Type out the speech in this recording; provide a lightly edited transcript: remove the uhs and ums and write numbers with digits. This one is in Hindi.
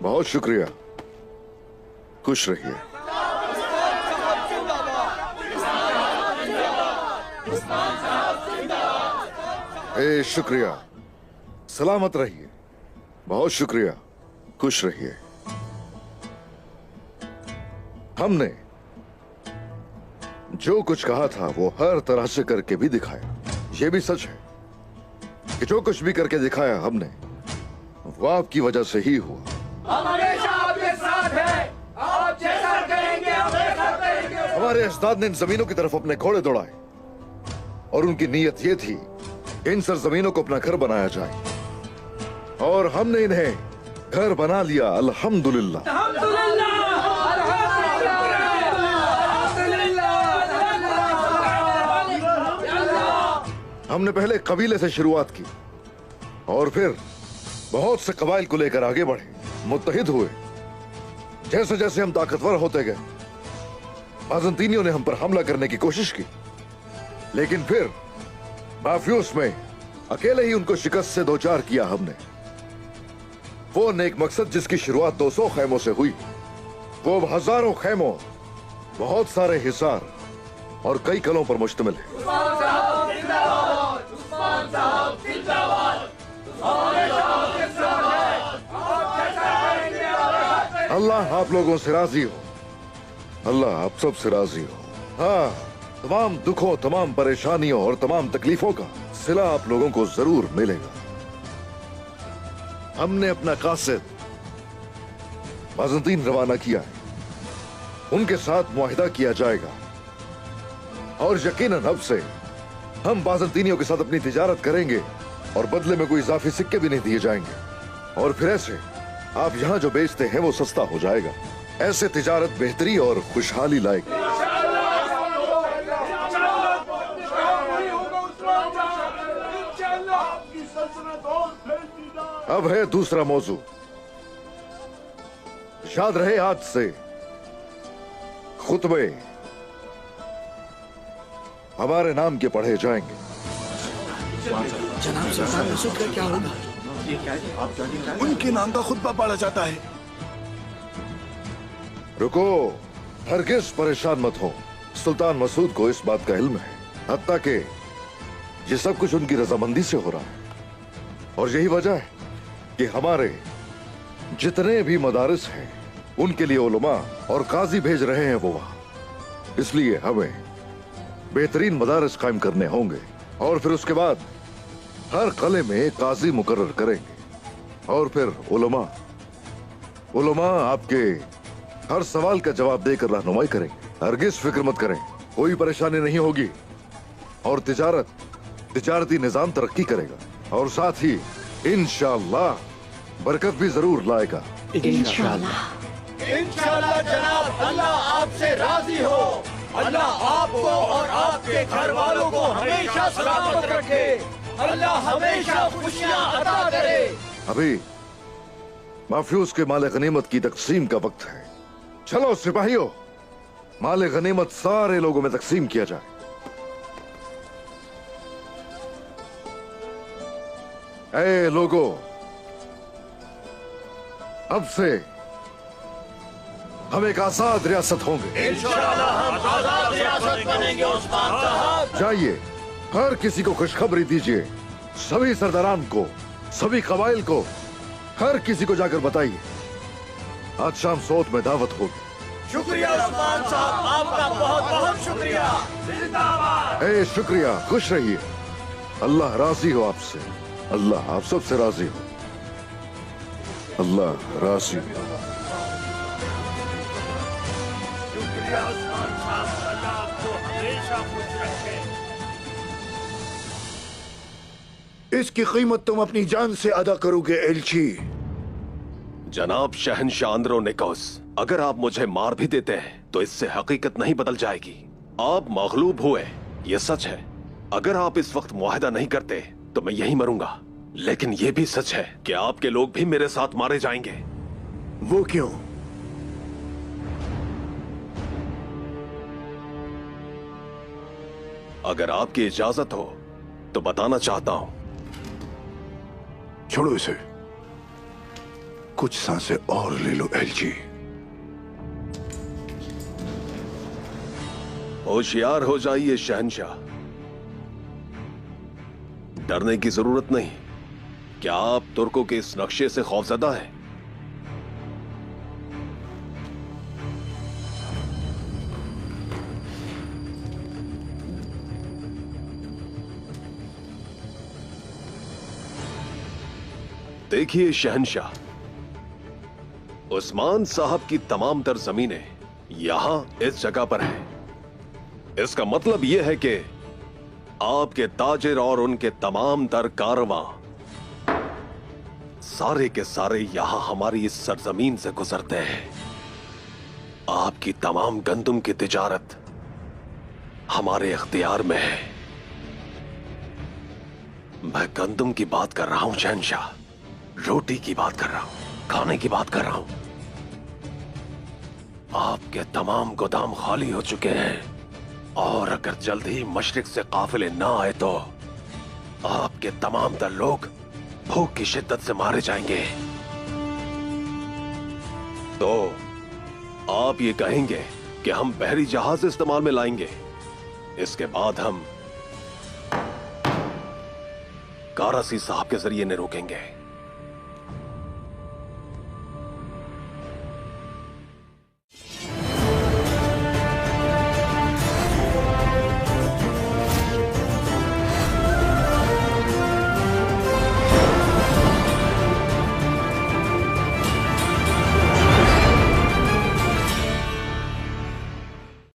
बहुत शुक्रिया, खुश रहिए। शुक्रिया, सलामत रहिए। बहुत शुक्रिया, खुश रहिए। हमने जो कुछ कहा था वो हर तरह से करके भी दिखाया। ये भी सच है कि जो कुछ भी करके दिखाया हमने वो आपकी वजह से ही हुआ। हम हमेशा आपके साथ हैं। आप जैसा कहेंगे हम वैसा करेंगे। हमारे अजदाद ने इन जमीनों की तरफ अपने घोड़े दौड़ाए और उनकी नीयत ये थी कि इन सरजमीनों को अपना घर बनाया जाए, और हमने इन्हें घर बना लिया। अल्हम्दुलिल्लाह। हमने पहले कबीले से शुरुआत की और फिर बहुत से कबाइल को लेकर आगे बढ़े, मुत्तहिद हुए। जैसे जैसे हम ताकतवर होते गए, बाज़ंतीनियों ने हम पर हमला करने की कोशिश की, लेकिन फिर माफियोस में अकेले ही उनको शिकस्त से दो चार किया हमने। वो नेक मकसद जिसकी शुरुआत 200 खैमों से हुई, वो अब हजारों खैमों, बहुत सारे हिसार और कई कलों पर मुश्तमिल है। अल्लाह आप लोगों से राजी हो, अल्लाह आप सब से राजी हो। हाँ, तमाम दुखों, तमाम परेशानियों और तमाम तकलीफों का सिला आप लोगों को जरूर मिलेगा। हमने अपना कासिद बाज़ंतीन रवाना किया है, उनके साथ मुआहिदा किया जाएगा और यकीनन अब से हम बाज़ंतीनियों के साथ अपनी तिजारत करेंगे और बदले में कोई इजाफी सिक्के भी नहीं दिए जाएंगे। और फिर ऐसे आप यहां जो बेचते हैं वो सस्ता हो जाएगा। ऐसे तिजारत बेहतरी और खुशहाली लाएगी। अब है दूसरा मौजू। याद रहे आज से खुतबे हमारे नाम के पढ़े जाएंगे। जनाब सुल्तान मसूद का क्या होगा? उनके नाम का खुतबा पढ़ा जाता है। रुको, हरगिज़ परेशान मत हो। सुल्तान मसूद को इस बात का इल्म है, हत्ता कि ये सब कुछ उनकी रजामंदी से हो रहा है। और यही वजह है कि हमारे जितने भी मदारिस हैं उनके लिए उलमा और काजी भेज रहे हैं वो वहां। इसलिए हमें बेहतरीन मदारिस कायम करने होंगे और फिर उसके बाद हर कले में काजी मुकर्रर करेंगे और फिर उलमा आपके हर सवाल का जवाब देकर रहनुमाई करेंगे। हरगिज़ फिक्र मत करें, कोई परेशानी नहीं होगी और तिजारती निजाम तरक्की करेगा और साथ ही इंशाअल्लाह बरकत भी जरूर लाएगा। इंशाअल्लाह। इंशाअल्लाह जनाब, अल्लाह आपसे राजी हो। अल्लाह आपको और आपके घर वालों को हमेशा सलामत रखे। अल्लाह हमेशा खुशियां अता करे। अभी माफियोज के माले गनीमत की तकसीम का वक्त है। चलो सिपाहियों, माले गनीमत सारे लोगों में तकसीम किया जाए। ऐ लोगों, अब से हम एक आजाद रियासत होंगे। इंशाअल्लाह हम आजाद रियासत बनेंगे उस्मान साहब। जाइए, हर किसी को खुशखबरी दीजिए, सभी सरदारान को, सभी कबाइल को, हर किसी को जाकर बताइए आज शाम सोत में दावत होगी। शुक्रिया उस्मान साहब, आपका बहुत बहुत शुक्रिया। जिंदाबाद। ए शुक्रिया, खुश रहिए। अल्लाह राजी हो आपसे, अल्लाह आप सबसे राजी हो, अल्लाह राजी हो। शुक्रिया उस्मान साहब, अल्लाह आपको हमेशा खुश रखे। इसकी कीमत तुम अपनी जान से अदा करोगे एलची। जनाब शहनशाह अंद्रो निकोस, अगर आप मुझे मार भी देते हैं तो इससे हकीकत नहीं बदल जाएगी। आप मगलूब हुए, ये सच है। अगर आप इस वक्त मुआहदा नहीं करते तो मैं यहीं मरूंगा। लेकिन ये भी सच है कि आपके लोग भी मेरे साथ मारे जाएंगे। वो क्यों? अगर आपकी इजाजत हो तो बताना चाहता हूं। छोड़ो इसे, कुछ सांसें और ले लो एलची। होशियार हो जाइए शहंशाह। डरने की जरूरत नहीं। क्या आप तुर्कों के इस नक्शे से खौफजदा हैं? देखिए शहंशाह, उस्मान साहब की तमाम तर जमीनें यहां इस जगह पर है। इसका मतलब यह है कि आपके ताजिर और उनके तमाम तर कारवां सारे के सारे यहां हमारी इस सरजमीन से गुजरते हैं। आपकी तमाम गंदुम की तिजारत हमारे इख्तियार में है। मैं गंदुम की बात कर रहा हूं शहंशाह, रोटी की बात कर रहा हूं, खाने की बात कर रहा हूं। आपके तमाम गोदाम खाली हो चुके हैं और अगर जल्द ही मशरिक से काफिले ना आए तो आपके तमाम तर लोग भूख की शिद्दत से मारे जाएंगे। तो आप ये कहेंगे कि हम बहरी जहाज इस्तेमाल में लाएंगे, इसके बाद हम कारासी साहब के जरिए ने रोकेंगे।